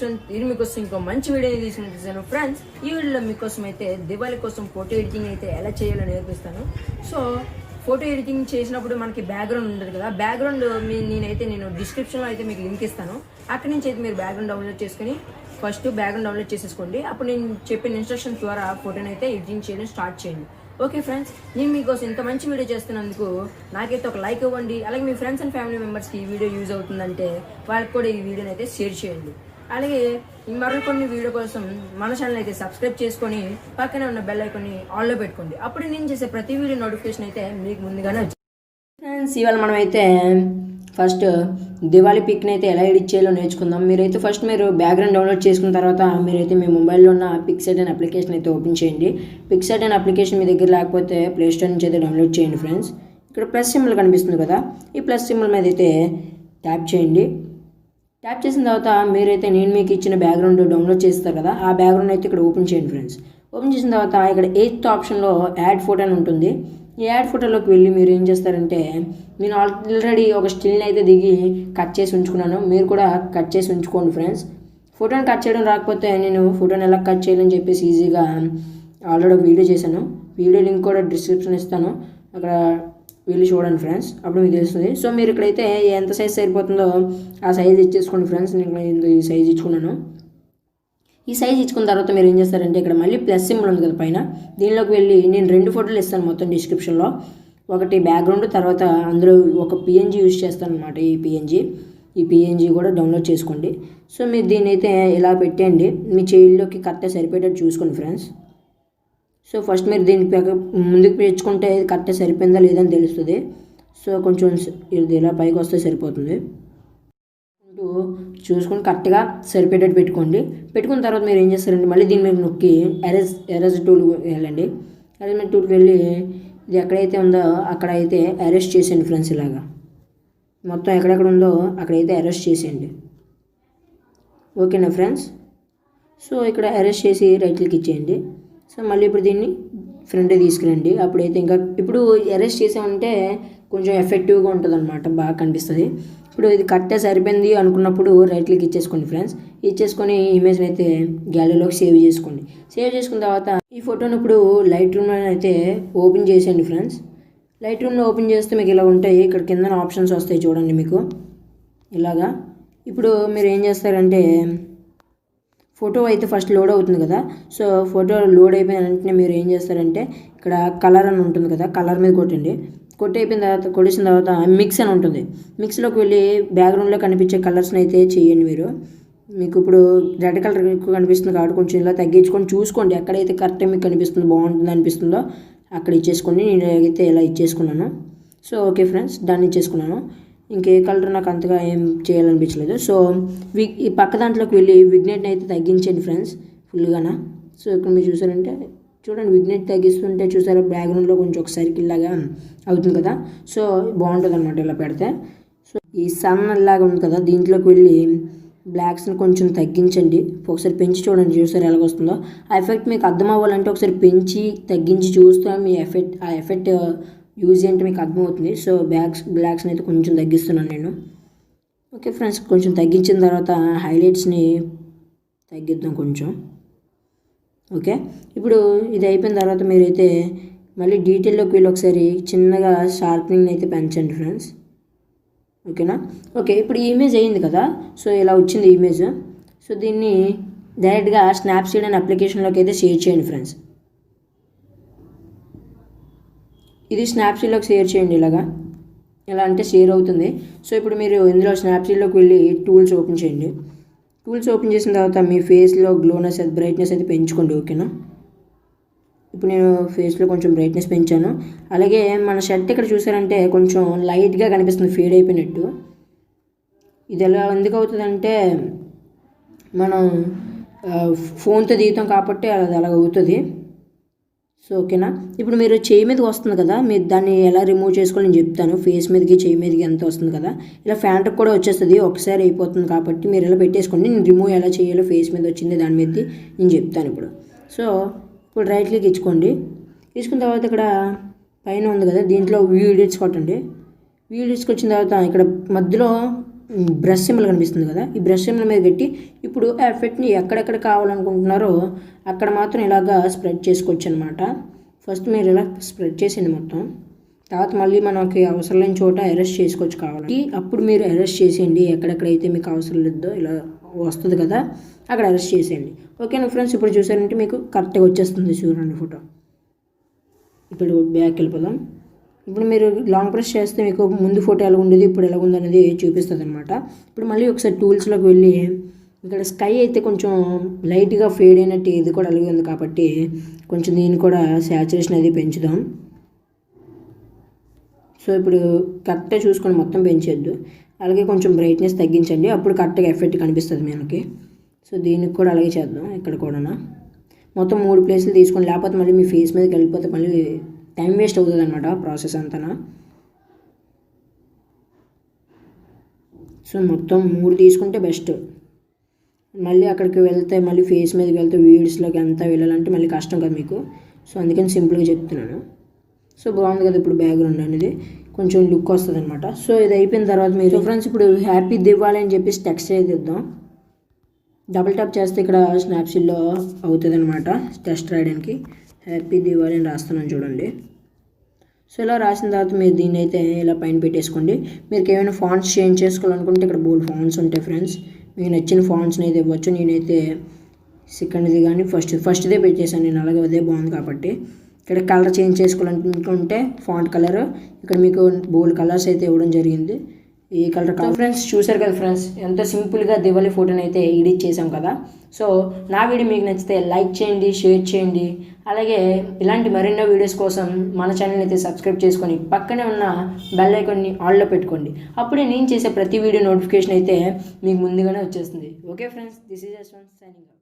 యశ్వంత్. ఇది మీకోసం ఇంకో మంచి వీడియో తీసుకుని ఫ్రెండ్స్. ఈ వీడియోలో మీకోసం అయితే దివాళీ కోసం ఫోటో ఎడిటింగ్ అయితే ఎలా చేయాలో నేర్పిస్తాను. సో ఫోటో ఎడిటింగ్ చేసినప్పుడు మనకి బ్యాక్గ్రౌండ్ ఉంటుంది కదా, బ్యాక్గ్రౌండ్ నేను డిస్క్రిప్షన్లో అయితే మీకు లింక్ ఇస్తాను. అక్కడి నుంచి అయితే మీరు బ్యాక్గ్రౌండ్ డౌన్లోడ్ చేసుకుని ఫస్ట్ బ్యాక్గ్రౌండ్ డౌన్లోడ్ చేసేసుకోండి. అప్పుడు నేను చెప్పిన ఇన్స్ట్రక్షన్స్ ద్వారా ఫోటోని అయితే ఎడిటింగ్ చేయడం స్టార్ట్ చేయండి. ఓకే ఫ్రెండ్స్, నేను మీకోసం ఇంత మంచి వీడియో చేస్తున్నందుకు నాకైతే ఒక లైక్ ఇవ్వండి. అలాగే మీ ఫ్రెండ్స్ అండ్ ఫ్యామిలీ మెంబర్స్కి ఈ వీడియో యూజ్ అవుతుందంటే వాళ్ళకి కూడా ఈ వీడియోని అయితే షేర్ చేయండి. అలాగే మరికొన్ని వీడియో కోసం మన ఛానల్ అయితే సబ్స్క్రైబ్ చేసుకొని పక్కనే ఉన్న బెల్ ఐకాన్ని ఆన్లో పెట్టుకోండి. అప్పుడు నేను చేసే ప్రతి వీడియో నోటిఫికేషన్ అయితే మీకు ముందుగానే వచ్చింది. ఫ్రెండ్స్, ఇవాళ మనమైతే ఫస్ట్ దివాళీ పిక్ని అయితే ఎలా ఎడిట్ చేయాలో నేర్చుకుందాం. మీరు బ్యాక్గ్రౌండ్ డౌన్లోడ్ చేసుకున్న తర్వాత మీరైతే మీ మొబైల్లో ఉన్న పిక్సెట్ అనే అప్లికేషన్ అయితే ఓపెన్ చేయండి. పిక్సెట్ అనే అప్లికేషన్ మీ దగ్గర లేకపోతే ప్లే స్టోర్ నుంచి అయితే డౌన్లోడ్ చేయండి ఫ్రెండ్స్. ఇక్కడ ప్లస్ సింబల్ కనిపిస్తుంది కదా, ఈ ప్లస్ సింబల్ మీద అయితే ట్యాప్ చేయండి. ట్యాప్ చేసిన తర్వాత మీరైతే నేను మీకు ఇచ్చిన బ్యాక్గ్రౌండ్ డౌన్లోడ్ చేస్తారు కదా, ఆ బ్యాక్గ్రౌండ్ అయితే ఇక్కడ ఓపెన్ చేయండి ఫ్రెండ్స్. ఓపెన్ చేసిన తర్వాత ఇక్కడ 8th ఆప్షన్లో యాడ్ ఫోటో అని ఉంటుంది. ఈ యాడ్ ఫోటోలోకి వెళ్ళి మీరు ఏం చేస్తారంటే, నేను ఆల్రెడీ ఒక స్టిల్ని అయితే దిగి కట్ చేసి ఉంచుకున్నాను. మీరు కూడా కట్ చేసి ఉంచుకోండి ఫ్రెండ్స్. ఫోటోని కట్ చేయడం రాకపోతే నేను ఫోటోని ఎలా కట్ చేయాలని చెప్పేసి ఈజీగా ఆల్రెడీ ఒక వీడియో చేశాను. వీడియో లింక్ కూడా డిస్క్రిప్షన్ ఇస్తాను, అక్కడ వెళ్ళి చూడండి ఫ్రెండ్స్, అప్పుడు మీకు తెలుస్తుంది. సో మీరు ఇక్కడైతే ఎంత సైజ్ సరిపోతుందో ఆ సైజ్ ఇచ్చేసుకోండి ఫ్రెండ్స్. నేను ఈ సైజ్ ఇచ్చుకున్నాను. ఈ సైజ్ ఇచ్చుకున్న తర్వాత మీరు ఏం చేస్తారంటే, ఇక్కడ మళ్ళీ ప్లస్ సింబల్ ఉంది కదా పైన, దీనిలోకి వెళ్ళి నేను 2 ఫోటోలు ఇస్తాను మొత్తం డిస్క్రిప్షన్లో. ఒకటి బ్యాక్గ్రౌండ్, తర్వాత అందులో ఒక పిఎన్జీ యూజ్ చేస్తాను అనమాట. ఈ పిఎన్జీ కూడా డౌన్లోడ్ చేసుకోండి. సో మీరు దీన్ని అయితే ఇలా పెట్టండి, మీ చేయిల్లోకి కరెక్ట్గా సరిపోయేటట్టు చూసుకోండి ఫ్రెండ్స్. సో ఫస్ట్ మీరు దీన్ని ముందుకు పెంచుకుంటే ఇది కరెక్ట్గా సరిపోయిందా లేదని తెలుస్తుంది. సో కొంచెం ఇది ఇలా పైకి వస్తే సరిపోతుంది. చూసుకొని కరెక్ట్గా సరిపోయేటట్టు పెట్టుకున్న తర్వాత మీరు ఏం చేస్తారంటే, మళ్ళీ దీని మీద నొక్కి ఎరేజ్ టూల్ వెళ్ళండి. ఎరేజ్మెంట్ టూల్కి వెళ్ళి ఇది ఎక్కడైతే ఉందో అక్కడైతే అరెస్ట్ చేసేయండి ఫ్రెండ్స్. ఇలాగా మొత్తం ఎక్కడెక్కడ ఉందో అక్కడైతే అరెస్ట్ చేసేయండి. ఓకేనా ఫ్రెండ్స్? సో ఇక్కడ అరెస్ట్ చేసి రైట్ క్లిక్ ఇచ్చేయండి. సో మళ్ళీ ఇప్పుడు దీన్ని ఫ్రంట్ తీసుకురండి. అప్పుడైతే ఇంకా ఇప్పుడు అరెస్ట్ చేసామంటే కొంచెం ఎఫెక్టివ్గా ఉంటుంది అనమాట, బాగా కనిపిస్తుంది. ఇప్పుడు ఇది కరెక్ట్గా సరిపోయింది అనుకున్నప్పుడు రైట్ క్లిక్ ఇచ్చేసుకోండి ఫ్రెండ్స్. ఇచ్చేసుకొని ఇమేజ్ని అయితే గ్యాలరీలోకి సేవ్ చేసుకోండి. సేవ్ చేసుకున్న తర్వాత ఈ ఫోటోని ఇప్పుడు లైట్ రూమ్లో అయితే ఓపెన్ చేసేయండి ఫ్రెండ్స్. లైట్ రూమ్లో ఓపెన్ చేస్తే మీకు ఇలా ఉంటాయి. ఇక్కడ కింద ఆప్షన్స్ వస్తాయి చూడండి మీకు ఇలాగా. ఇప్పుడు మీరు ఏం చేస్తారంటే, ఫోటో అయితే ఫస్ట్ లోడ్ అవుతుంది కదా. సో ఫోటో లోడ్ అయిపోయిన వెంటనే మీరు ఏం చేస్తారంటే, ఇక్కడ కలర్ అని ఉంటుంది కదా, కలర్ మీద కొట్టేసిన తర్వాత మిక్స్ అని ఉంటుంది. మిక్స్లోకి వెళ్ళి బ్యాక్గ్రౌండ్లో కనిపించే కలర్స్ని అయితే చేయండి మీరు. మీకు ఇప్పుడు రెడ్ కలర్ ఎక్కువ కనిపిస్తుంది కాబట్టి కొంచెం ఇలా తగ్గించుకొని చూసుకోండి, ఎక్కడైతే కరెక్ట్గా మీకు కనిపిస్తుందో బాగుంటుంది అనిపిస్తుందో అక్కడ ఇచ్చేసుకోండి. నేను అయితే ఇలా ఇచ్చేసుకున్నాను. సో ఓకే ఫ్రెండ్స్, దాన్ని ఇచ్చేసుకున్నాను. ఇంకే కలర్ నాకు అంతగా ఏం చేయాలనిపించలేదు. సో ఈ పక్క దాంట్లోకి వెళ్ళి విగ్నెట్ని అయితే తగ్గించండి ఫ్రెండ్స్ ఫుల్గానా. సో ఇక్కడ మీరు చూసారంటే చూడండి, విగ్నెట్ తగ్గిస్తుంటే చూసారా బ్యాక్గ్రౌండ్లో కొంచెం ఒక సర్కిల్ లాగా అవుతుంది కదా. సో బాగుంటుంది అనమాట ఇలా పెడితే. సో ఈ సన్ లాగా ఉంది కదా, దీంట్లోకి వెళ్ళి బ్లాక్స్ని కొంచెం తగ్గించండి. ఒకసారి పెంచి చూడండి, చూసారు ఎలాగొస్తుందో. ఆ ఎఫెక్ట్ మీకు అర్థం అవ్వాలంటే ఒకసారి పెంచి తగ్గించి చూస్తే మీ ఆ ఎఫెక్ట్ యూజ్ ఏంటి మీకు అర్థమవుతుంది. సో బ్లాక్స్ని అయితే కొంచెం తగ్గిస్తున్నాను నేను. ఓకే ఫ్రెండ్స్, కొంచెం తగ్గించిన తర్వాత హైలైట్స్ని తగ్గిద్దాం కొంచెం. ఓకే, ఇప్పుడు ఇది అయిపోయిన తర్వాత మీరైతే మళ్ళీ డీటెయిల్లోకి వెళ్ళి ఒకసారి చిన్నగా షార్ప్నింగ్ అయితే పెంచండి ఫ్రెండ్స్. ఓకేనా? ఓకే, ఇప్పుడు ఈ ఇమేజ్ అయింది కదా. సో ఇలా వచ్చింది ఇమేజ్. సో దీన్ని డైరెక్ట్గా స్నాప్సీడ్ అనే అప్లికేషన్లోకి అయితే షేర్ చేయండి ఫ్రెండ్స్. ఇది స్నాప్సీడ్లోకి షేర్ చేయండి. ఇలా అంటే షేర్ అవుతుంది. సో ఇప్పుడు మీరు ఇందులో స్నాప్సీడ్లోకి వెళ్ళి టూల్స్ ఓపెన్ చేయండి. టూల్స్ ఓపెన్ చేసిన తర్వాత మీ ఫేస్లో గ్లోనెస్ బ్రైట్నెస్ అయితే పెంచుకోండి. ఓకేనా? ఇప్పుడు నేను ఫేస్లో కొంచెం బ్రైట్నెస్ పెంచాను. అలాగే మన షర్ట్ ఇక్కడ చూసారంటే కొంచెం లైట్గా కనిపిస్తుంది, ఫేడ్ అయిపోయినట్టు. ఇది ఎలా ఎందుకు అవుతుందంటే, మనం ఫోన్తో దిగుతాం కాబట్టి అది అలాగ అవుతుంది. సో ఓకేనా? ఇప్పుడు మీరు చేయి మీదకి వస్తుంది కదా, మీరు దాన్ని ఎలా రిమూవ్ చేసుకోవాలి నేను చెప్తాను. ఫేస్ మీదకి చేయి మీదకి ఎంత వస్తుంది కదా, ఇలా ఫ్యాంట్కి కూడా వచ్చేస్తుంది, ఒకసారి అయిపోతుంది కాబట్టి మీరు ఇలా పెట్టేసుకోండి. నేను రిమూవ్ ఎలా చేయాలో ఫేస్ మీద వచ్చింది దాని మీద నేను చెప్తాను ఇప్పుడు. సో ఇప్పుడు రైట్ క్లిక్ ఇచ్చుకోండి. తీసుకున్న తర్వాత ఇక్కడ పైన ఉంది కదా, దీంట్లో వ్యూ ఎడిట్స్ కొట్టండి. వ్యూ ఎడిట్స్కి వచ్చిన తర్వాత ఇక్కడ మధ్యలో బ్రష్ సింబల్ కనిపిస్తుంది కదా, ఈ బ్రష్ సింబల్ మీద పెట్టి ఇప్పుడు ఆ ఎఫెక్ట్ని ఎక్కడెక్కడ కావాలనుకుంటున్నారో అక్కడ మాత్రం ఇలాగా స్ప్రెడ్ చేసుకోవచ్చు అనమాట. ఫస్ట్ మీరు ఇలా స్ప్రెడ్ చేసేయండి మొత్తం. తర్వాత మళ్ళీ మనకి అవసరం లేని చోట అరెస్ట్ చేసుకోవచ్చు కావాలంటే. అప్పుడు మీరు అరెస్ట్ చేసేయండి, ఎక్కడెక్కడైతే మీకు అవసరం లేదో ఇలా వస్తుంది కదా అక్కడ అరెస్ట్ చేసేయండి. ఓకేనా ఫ్రెండ్స్, ఇప్పుడు చూసారంటే మీకు కరెక్ట్గా వచ్చేస్తుంది. చూడండి ఫోటో. ఇప్పుడు బ్యాక్ వెళ్ళిపోదాం. ఇప్పుడు మీరు లాంగ్ ప్రెస్ చేస్తే మీకు ముందు ఫోటో ఎలా ఉండేది ఇప్పుడు ఎలా ఉంది అనేది చూపిస్తుంది అనమాట. ఇప్పుడు మళ్ళీ ఒకసారి టూల్స్లోకి వెళ్ళి ఇక్కడ స్కై అయితే కొంచెం లైట్గా ఫేడ్ అయినట్టు ఇది కూడా అలాగే ఉంది కాబట్టి కొంచెం దీన్ని కూడా శాచురేషన్ అది పెంచుదాం. సో ఇప్పుడు కరెక్ట్గా చూసుకొని మొత్తం పెంచొద్దు, అలాగే కొంచెం బ్రైట్నెస్ తగ్గించండి, అప్పుడు కరెక్ట్గా ఎఫెక్ట్ కనిపిస్తుంది మనకి. సో దీనికి కూడా అలాగే చేద్దాం. ఇక్కడ కూడా మొత్తం 3 ప్లేసులు తీసుకొని, లేకపోతే మళ్ళీ మీ ఫేస్ మీదకి వెళ్ళిపోతే మళ్ళీ టైం వేస్ట్ అవుతుంది అనమాట ప్రాసెస్ అంతా. సో మొత్తం 3 తీసుకుంటే బెస్ట్. మళ్ళీ అక్కడికి వెళ్తే మళ్ళీ ఫేస్ మీదకి వెళ్తే వీడియోస్లోకి అంతా వెళ్ళాలంటే మళ్ళీ కష్టం కదా మీకు. సో అందుకని సింపుల్గా చెప్తున్నాను. సో బాగుంది కదా ఇప్పుడు బ్యాక్గ్రౌండ్ అనేది కొంచెం లుక్ వస్తుంది అనమాట. సో ఇది అయిపోయిన తర్వాత మీరు ఫ్రెండ్స్ ఇప్పుడు హ్యాపీ దివాళీ అని చెప్పేసి టెక్స్ట్ చేద్దాం. డబుల్ ట్యాప్ చేస్తే ఇక్కడ స్నాప్సీడ్లో అవుతుంది అనమాట టెస్ట్ రాయడానికి. హ్యాపీ దివాళీ అని రాస్తున్నాను చూడండి. సో ఇలా రాసిన తర్వాత మీరు దీన్ని అయితే ఇలా పైన పెట్టేసుకోండి. మీరు ఏమైనా ఫాంట్స్ చేంజ్ చేసుకోవాలనుకుంటే ఇక్కడ బోల్డ్ ఫాంట్స్ ఉంటాయి ఫ్రెండ్స్, మీకు నచ్చిన ఫాంట్స్ని అయితే ఇవ్వచ్చు. నేనైతే సెకండ్ది కానీ ఫస్ట్దే పెట్టేశాను నేను, అలాగే అదే బాగుంది కాబట్టి. ఇక్కడ కలర్ చేంజ్ చేసుకోవాలనుకుంటే ఫాంట్ కలర్ ఇక్కడ మీకు బోల్డ్ కలర్స్ అయితే ఇవ్వడం జరిగింది. ఈ కలర్ కావాలి ఫ్రెండ్స్. చూసారు కదా ఫ్రెండ్స్, ఎంతో సింపుల్గా దివాళీ ఫోటోని అయితే ఎడిట్ చేసాం కదా. సో నా వీడియో మీకు నచ్చితే లైక్ చేయండి, షేర్ చేయండి, అలాగే ఇలాంటి మరెన్నో వీడియోస్ కోసం మన ఛానల్ అయితే సబ్స్క్రైబ్ చేసుకొని పక్కనే ఉన్న బెల్ ఐకాన్ని ఆన్లో పెట్టుకోండి. అప్పుడే నేను చేసే ప్రతి వీడియో నోటిఫికేషన్ అయితే మీకు ముందుగానే వచ్చేస్తుంది. Okay friends, this is Yashwant signing out.